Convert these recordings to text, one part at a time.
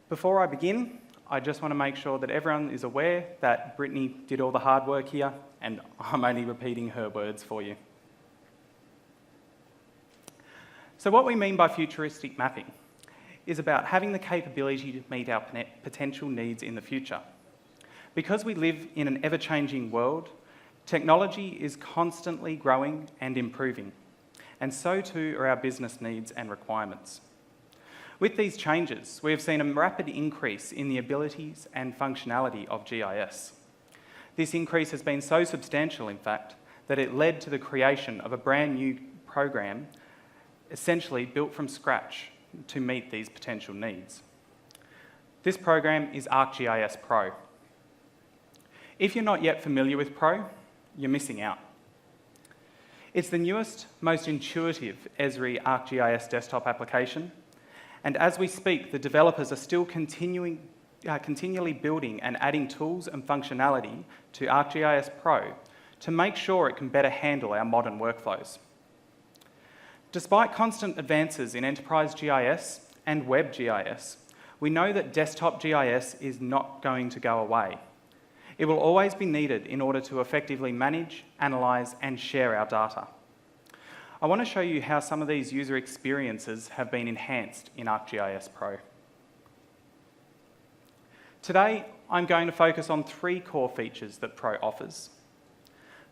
Before I begin, I just want to make sure that everyone is aware that Brittany did all the hard work here, and I'm only repeating her words for you. So what we mean by futuristic mapping is about having the capability to meet our potential needs in the future. Because we live in an ever-changing world, technology is constantly growing and improving, and so too are our business needs and requirements. With these changes, we have seen a rapid increase in the abilities and functionality of GIS. This increase has been so substantial, in fact, that it led to the creation of a brand new program essentially built from scratch to meet these potential needs. This program is ArcGIS Pro. If you're not yet familiar with Pro, you're missing out. It's the newest, most intuitive Esri ArcGIS desktop application, and as we speak, the developers are still continually building and adding tools and functionality to ArcGIS Pro to make sure it can better handle our modern workflows. Despite constant advances in enterprise GIS and web GIS, we know that desktop GIS is not going to go away. It will always be needed in order to effectively manage, analyse and share our data. I want to show you how some of these user experiences have been enhanced in ArcGIS Pro. Today, I'm going to focus on 3 core features that Pro offers.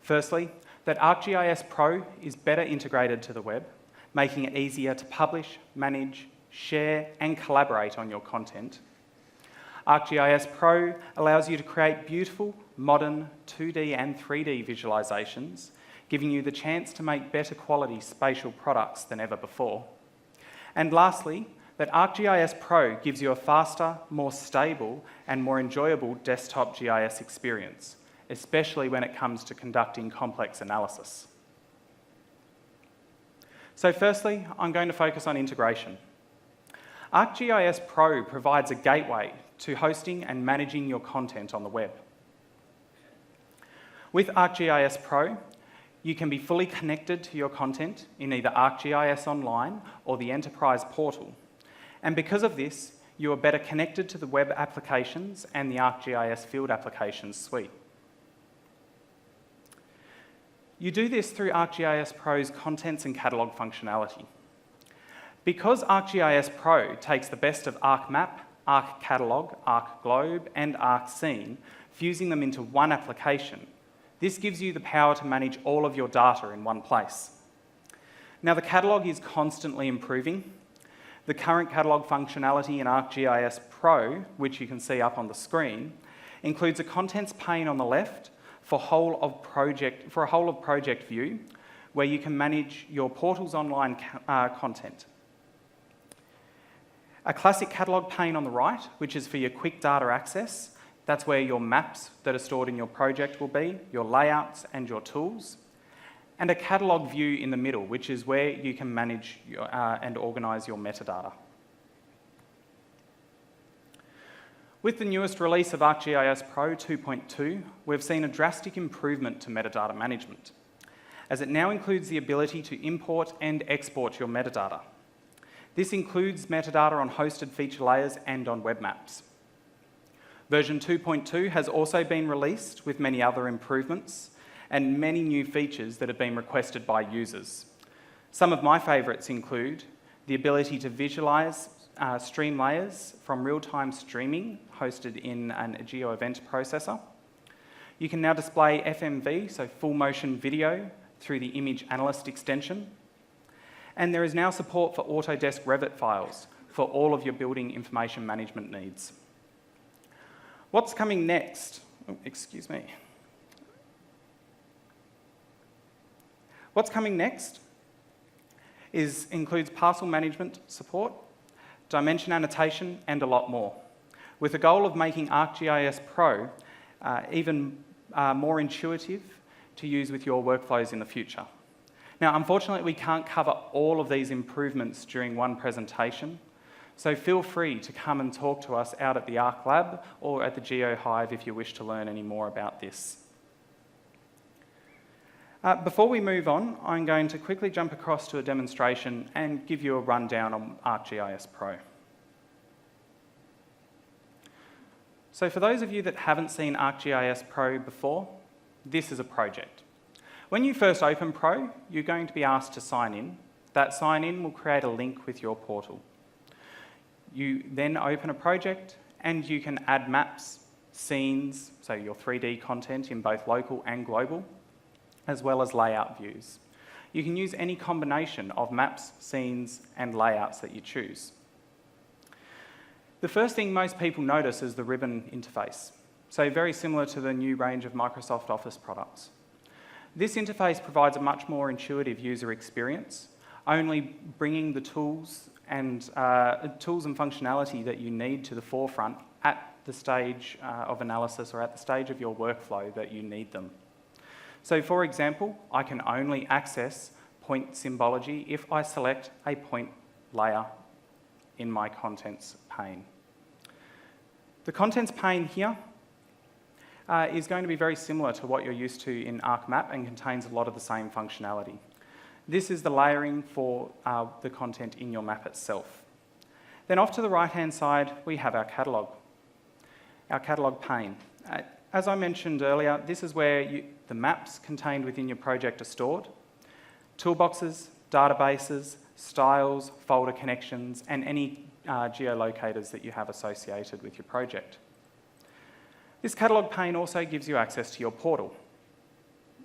Firstly, that ArcGIS Pro is better integrated to the web, making it easier to publish, manage, share and collaborate on your content. ArcGIS Pro allows you to create beautiful, modern 2D and 3D visualizations, giving you the chance to make better quality spatial products than ever before. And lastly, that ArcGIS Pro gives you a faster, more stable and more enjoyable desktop GIS experience, especially when it comes to conducting complex analysis. So firstly, I'm going to focus on integration. ArcGIS Pro provides a gateway to hosting and managing your content on the web. With ArcGIS Pro, you can be fully connected to your content in either ArcGIS Online or the Enterprise portal. And because of this, you are better connected to the web applications and the ArcGIS Field Applications suite. You do this through ArcGIS Pro's contents and catalogue functionality. Because ArcGIS Pro takes the best of ArcMap, ArcCatalog, ArcGlobe and ArcScene, fusing them into one application, this gives you the power to manage all of your data in one place. Now, the catalogue is constantly improving. The current catalogue functionality in ArcGIS Pro, which you can see up on the screen, includes a contents pane on the left for a whole of project view, where you can manage your portal's online content. A classic catalogue pane on the right, which is for your quick data access. That's where your maps that are stored in your project will be, your layouts and your tools. And a catalogue view in the middle, which is where you can manage and organise your metadata. With the newest release of ArcGIS Pro 2.2, we've seen a drastic improvement to metadata management, as it now includes the ability to import and export your metadata. This includes metadata on hosted feature layers and on web maps. Version 2.2 has also been released with many other improvements and many new features that have been requested by users. Some of my favourites include the ability to visualise stream layers from real-time streaming hosted in a geo event processor. You can now display FMV, so full motion video, through the Image Analyst extension. And there is now support for Autodesk Revit files for all of your building information management needs. What's coming next? Oh, excuse me. What's coming next includes parcel management support, dimension annotation, and a lot more, with the goal of making ArcGIS Pro even more intuitive to use with your workflows in the future. Now, unfortunately, we can't cover all of these improvements during one presentation, so feel free to come and talk to us out at the Arc Lab or at the GeoHive if you wish to learn any more about this. Before we move on, I'm going to quickly jump across to a demonstration and give you a rundown on ArcGIS Pro. So for those of you that haven't seen ArcGIS Pro before, this is a project. When you first open Pro, you're going to be asked to sign in. That sign in will create a link with your portal. You then open a project and you can add maps, scenes, so your 3D content in both local and global, as well as layout views. You can use any combination of maps, scenes, and layouts that you choose. The first thing most people notice is the ribbon interface, so very similar to the new range of Microsoft Office products. This interface provides a much more intuitive user experience, only bringing the tools and functionality that you need to the forefront at the stage of analysis or at the stage of your workflow that you need them. So for example, I can only access point symbology if I select a point layer in my contents pane. The contents pane here is going to be very similar to what you're used to in ArcMap and contains a lot of the same functionality. This is the layering for the content in your map itself. Then off to the right-hand side, we have our catalogue pane. As I mentioned earlier, this is where the maps contained within your project are stored. Toolboxes, databases, styles, folder connections, and any geolocators that you have associated with your project. This catalogue pane also gives you access to your portal.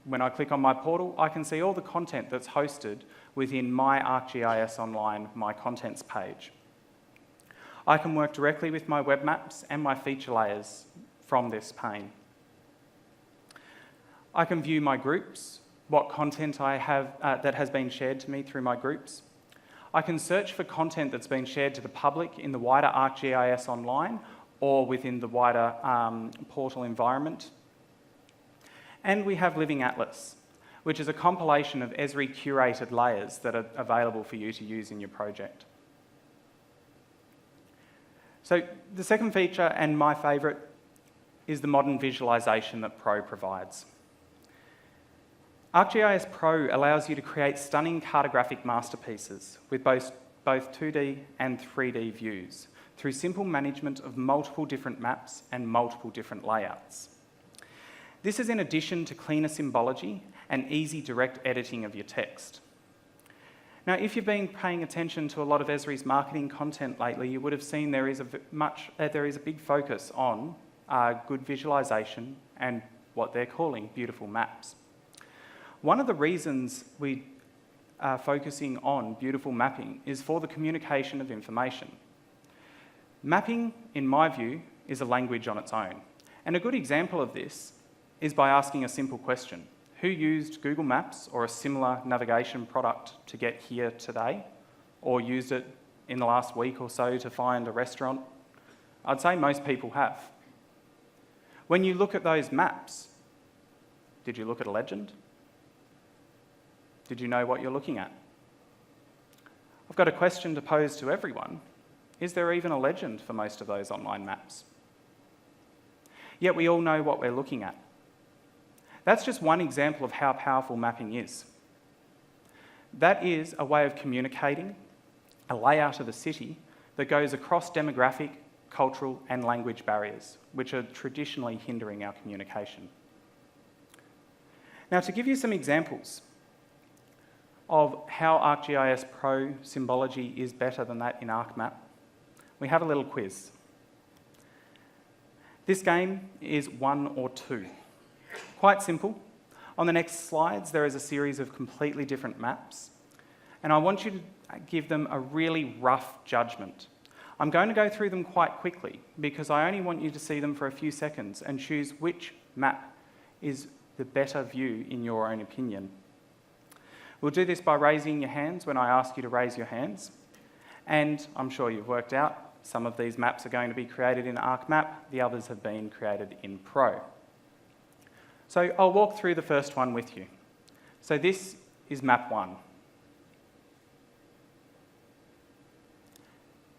When I click on my portal, I can see all the content that's hosted within my ArcGIS Online My Contents page. I can work directly with my web maps and my feature layers from this pane. I can view my groups, what content I have that has been shared to me through my groups. I can search for content that's been shared to the public in the wider ArcGIS Online or within the wider portal environment. And we have Living Atlas, which is a compilation of Esri curated layers that are available for you to use in your project. So the second feature, and my favourite, is the modern visualisation that Pro provides. ArcGIS Pro allows you to create stunning cartographic masterpieces with both 2D and 3D views through simple management of multiple different maps and multiple different layouts. This is in addition to cleaner symbology and easy direct editing of your text. Now, if you've been paying attention to a lot of Esri's marketing content lately, you would have seen there is a big focus on good visualisation and what they're calling beautiful maps. One of the reasons we are focusing on beautiful mapping is for the communication of information. Mapping, in my view, is a language on its own. And a good example of this is by asking a simple question. Who used Google Maps or a similar navigation product to get here today, or used it in the last week or so to find a restaurant? I'd say most people have. When you look at those maps, did you look at a legend? Did you know what you're looking at? I've got a question to pose to everyone. Is there even a legend for most of those online maps? Yet we all know what we're looking at. That's just one example of how powerful mapping is. That is a way of communicating a layout of a city that goes across demographic, cultural, and language barriers, which are traditionally hindering our communication. Now, to give you some examples of how ArcGIS Pro symbology is better than that in ArcMap, we have a little quiz. This game is 1 or 2. Quite simple. On the next slides, there is a series of completely different maps, and I want you to give them a really rough judgment. I'm going to go through them quite quickly because I only want you to see them for a few seconds and choose which map is the better view in your own opinion. We'll do this by raising your hands when I ask you to raise your hands, and I'm sure you've worked out some of these maps are going to be created in ArcMap, the others have been created in Pro. So I'll walk through the first one with you. So this is map 1.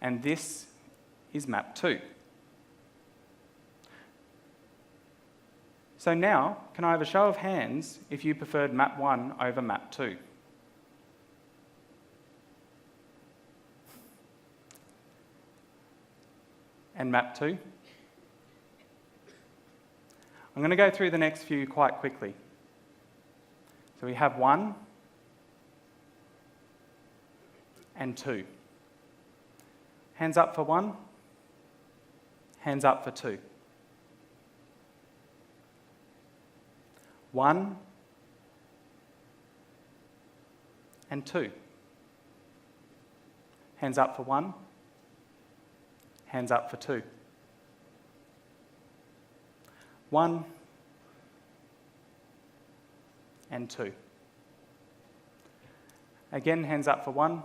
And this is map 2. So now, can I have a show of hands if you preferred map 1 over map 2? And map 2? I'm going to go through the next few quite quickly. So we have 1 and 2. Hands up for 1, hands up for 2. 1 and 2. Hands up for 1, hands up for 2. 1 and 2. Again, hands up for 1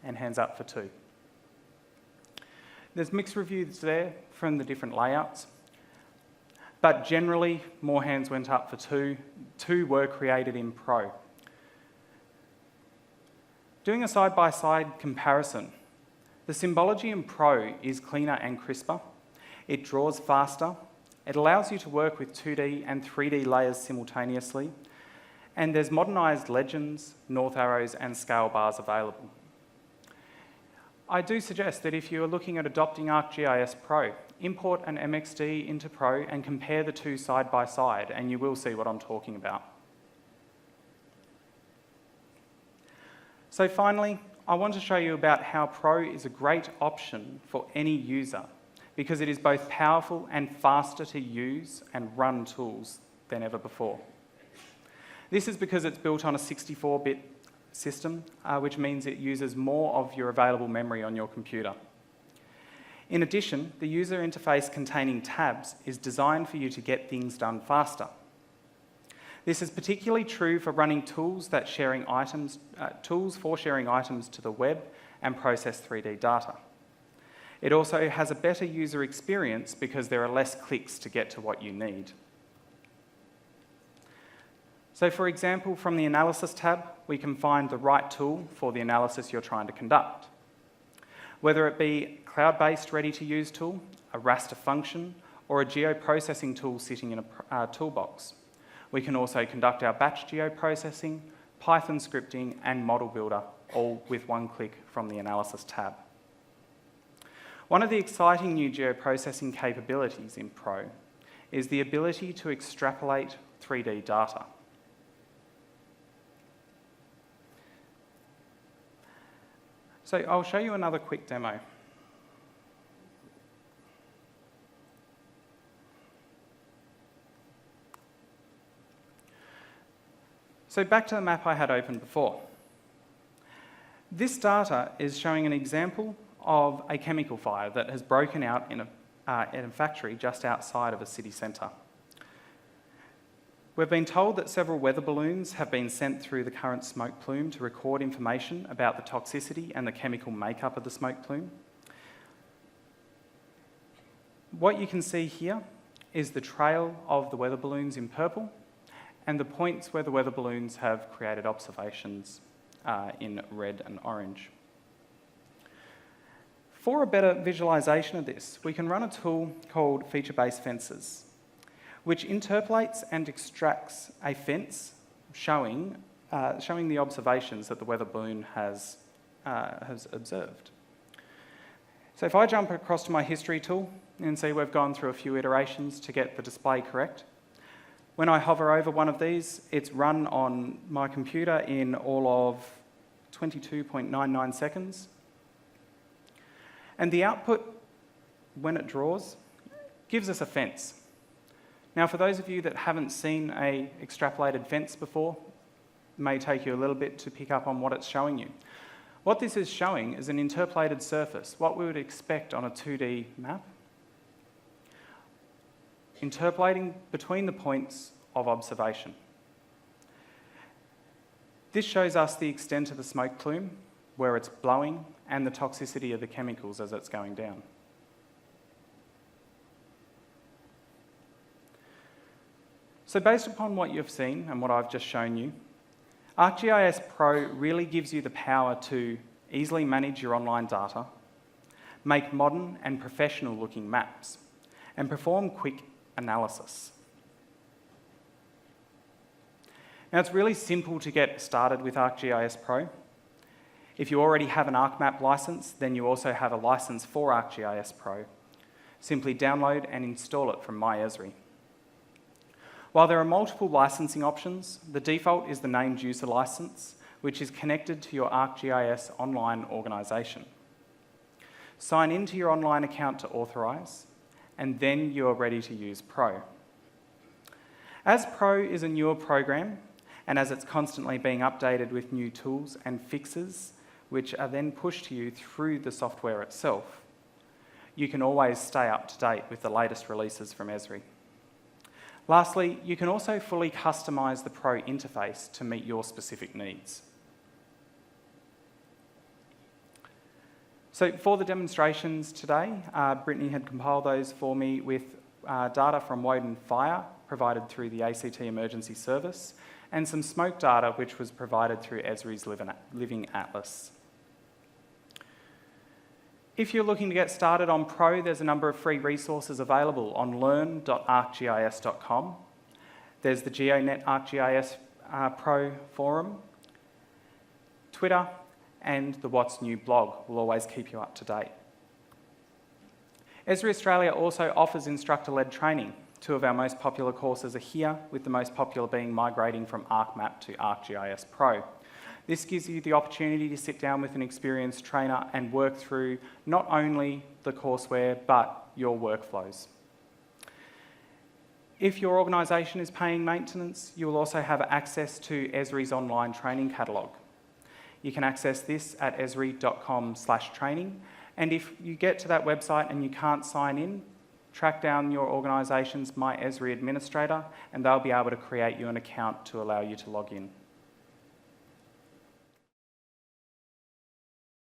and hands up for 2. There's mixed reviews there from the different layouts, but generally more hands went up for 2. 2 were created in Pro. Doing a side-by-side comparison, the symbology in Pro is cleaner and crisper. It draws faster. It allows you to work with 2D and 3D layers simultaneously. And there's modernised legends, north arrows and scale bars available. I do suggest that if you are looking at adopting ArcGIS Pro, import an MXD into Pro and compare the two side by side, and you will see what I'm talking about. So finally, I want to show you about how Pro is a great option for any user because it is both powerful and faster to use and run tools than ever before. This is because it's built on a 64-bit system, which means it uses more of your available memory on your computer. In addition, the user interface containing tabs is designed for you to get things done faster. This is particularly true for running tools for sharing items to the web and process 3D data. It also has a better user experience because there are less clicks to get to what you need. So for example, from the Analysis tab, we can find the right tool for the analysis you're trying to conduct. Whether it be a cloud-based ready-to-use tool, a raster function, or a geoprocessing tool sitting in a toolbox. We can also conduct our batch geoprocessing, Python scripting, and model builder, all with one click from the Analysis tab. One of the exciting new geoprocessing capabilities in Pro is the ability to extrapolate 3D data. So I'll show you another quick demo. So back to the map I had open before. This data is showing an example of a chemical fire that has broken out in a factory just outside of a city centre. We've been told that several weather balloons have been sent through the current smoke plume to record information about the toxicity and the chemical makeup of the smoke plume. What you can see here is the trail of the weather balloons in purple and the points where the weather balloons have created observations in red and orange. For a better visualisation of this, we can run a tool called Feature-Based Fences, which interpolates and extracts a fence showing the observations that the weather balloon has observed. So if I jump across to my history tool and see we've gone through a few iterations to get the display correct, when I hover over one of these, it's run on my computer in all of 22.99 seconds. And the output, when it draws, gives us a fence. Now, for those of you that haven't seen an extrapolated fence before, it may take you a little bit to pick up on what it's showing you. What this is showing is an interpolated surface, what we would expect on a 2D map, interpolating between the points of observation. This shows us the extent of the smoke plume, where it's blowing, and the toxicity of the chemicals as it's going down. So based upon what you've seen and what I've just shown you, ArcGIS Pro really gives you the power to easily manage your online data, make modern and professional looking maps, and perform quick analysis. Now it's really simple to get started with ArcGIS Pro. If you already have an ArcMap license, then you also have a license for ArcGIS Pro. Simply download and install it from my Esri. While there are multiple licensing options, the default is the named user license, which is connected to your ArcGIS online organisation. Sign into your online account to authorise, and then you are ready to use Pro. As Pro is a newer program, and as it's constantly being updated with new tools and fixes, which are then pushed to you through the software itself, you can always stay up to date with the latest releases from Esri. Lastly, you can also fully customise the Pro interface to meet your specific needs. So for the demonstrations today, Brittany had compiled those for me with data from Woden Fire, provided through the ACT Emergency Service, and some smoke data which was provided through Esri's Living Atlas. If you're looking to get started on Pro, there's a number of free resources available on learn.arcgis.com. There's the GeoNet ArcGIS Pro forum, Twitter, and the What's New blog will always keep you up to date. Esri Australia also offers instructor-led training. Two of our most popular courses are here, with the most popular being migrating from ArcMap to ArcGIS Pro. This gives you the opportunity to sit down with an experienced trainer and work through not only the courseware, but your workflows. If your organisation is paying maintenance, you will also have access to Esri's online training catalogue. You can access this at esri.com/training, and if you get to that website and you can't sign in, track down your organisation's My Esri administrator, and they'll be able to create you an account to allow you to log in.